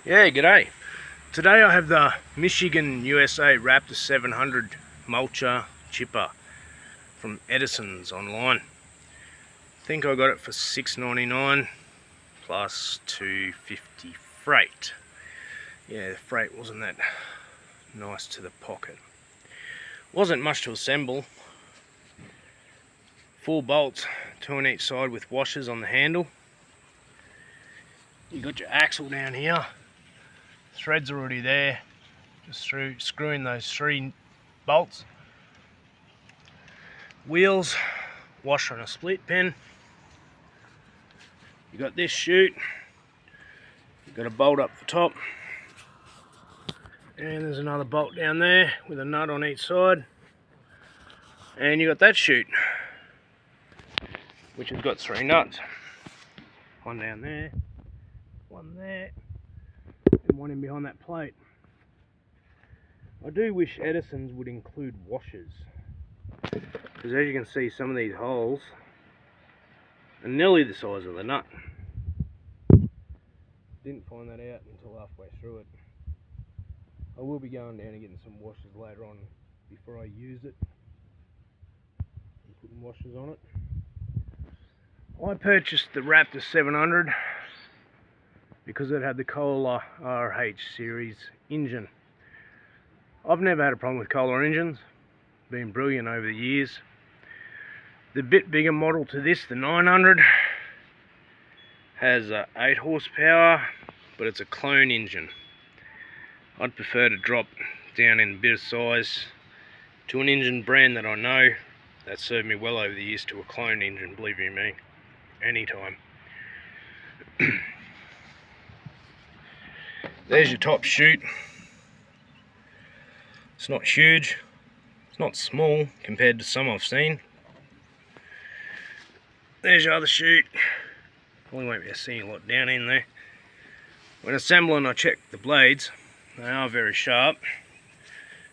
Yeah, g'day. Today I have the Michigan USA Raptor 700 mulcher chipper from Edison's online. I think I got it for $6.99 plus $2.50 freight. Yeah, the freight wasn't that nice to the pocket. Wasn't much to assemble. 4 bolts, 2 on each side with washers on the handle. You got your axle down here. Threads are already there, just screwing those 3 bolts. Wheels, washer and a split pin. You got this chute, you got a bolt up the top, and there's another bolt down there with a nut on each side, and you got that chute which has got 3 nuts, one down there, one there, and one in behind that plate. I do wish Edison's would include washers, because as you can see, some of these holes are nearly the size of the nut. Didn't find that out until halfway through it. I will be going down and getting some washers later on before I use it and putting washers on it. I purchased the Raptor 700 because it had the Kohler RH series engine. I've never had a problem with Kohler engines, been brilliant over the years. The bit bigger model to this, the 900, has 8 horsepower, but it's a clone engine. I'd prefer to drop down in a bit of size to an engine brand that I know that served me well over the years to a clone engine, believe you me, anytime. There's your top chute. It's not huge, it's not small compared to some I've seen. There's your other chute. Probably won't be able to see a lot down in there. When assembling, I check the blades. They are very sharp.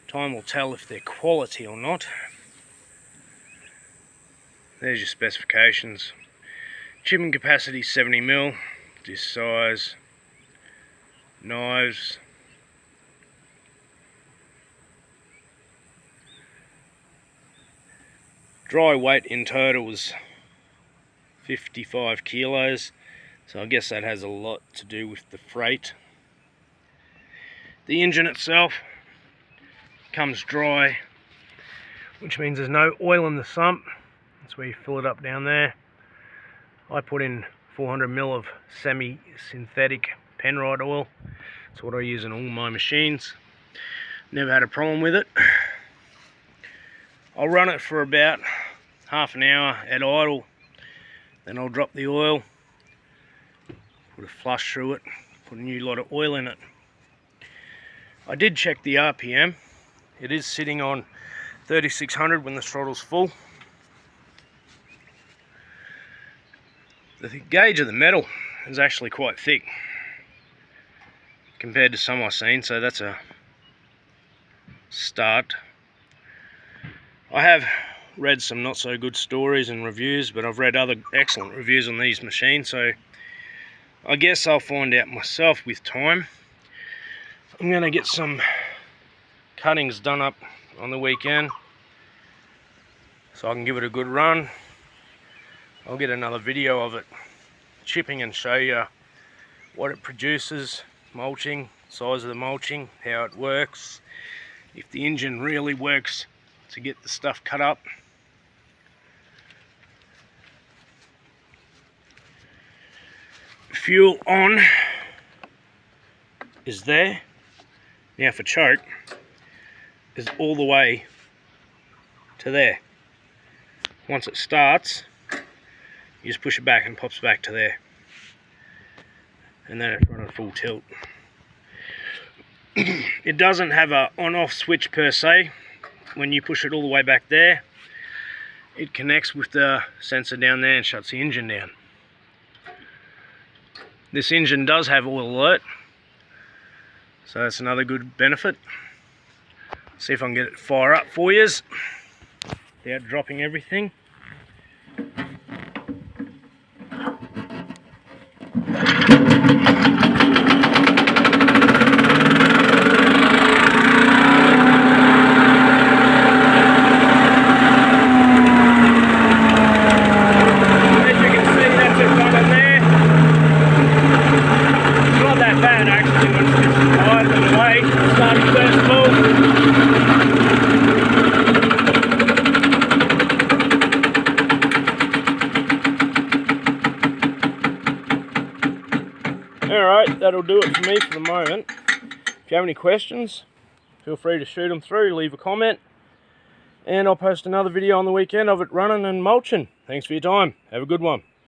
Time will tell if they're quality or not. There's your specifications. Chipping capacity 70mm, disc size, knives, dry weight in total was 55 kilos, so I guess that has a lot to do with the freight. The engine itself comes dry, which means there's no oil in the sump. That's where you fill it up down there. I put in 400ml of semi-synthetic Penrite oil. That's what I use in all my machines. Never had a problem with it. I'll run it for about half an hour at idle, then I'll drop the oil, put a flush through it, put a new lot of oil in it. I did check the RPM. It is sitting on 3600 when the throttle's full. The gauge of the metal is actually quite thick compared to some I've seen, so that's a start. I have read some not so good stories and reviews, but I've read other excellent reviews on these machines, so I guess I'll find out myself with time. I'm going to get some cuttings done up on the weekend so I can give it a good run. I'll get another video of it chipping and show you what it produces, mulching, size of the mulching, how it works, if the engine really works to get the stuff cut up. Fuel on is there. Now for choke is all the way to there. Once it starts, you just push it back and it pops back to there, and then it's running full tilt. It doesn't have a on-off switch per se. When you push it all the way back there, it connects with the sensor down there and shuts the engine down. This engine does have oil alert, so that's another good benefit. See if I can get it to fire up for you without dropping everything. that'll do it for me for the moment. If you have any questions, feel free to shoot them through, leave a comment, and I'll post another video on the weekend of it running and mulching. Thanks for your time. Have a good one.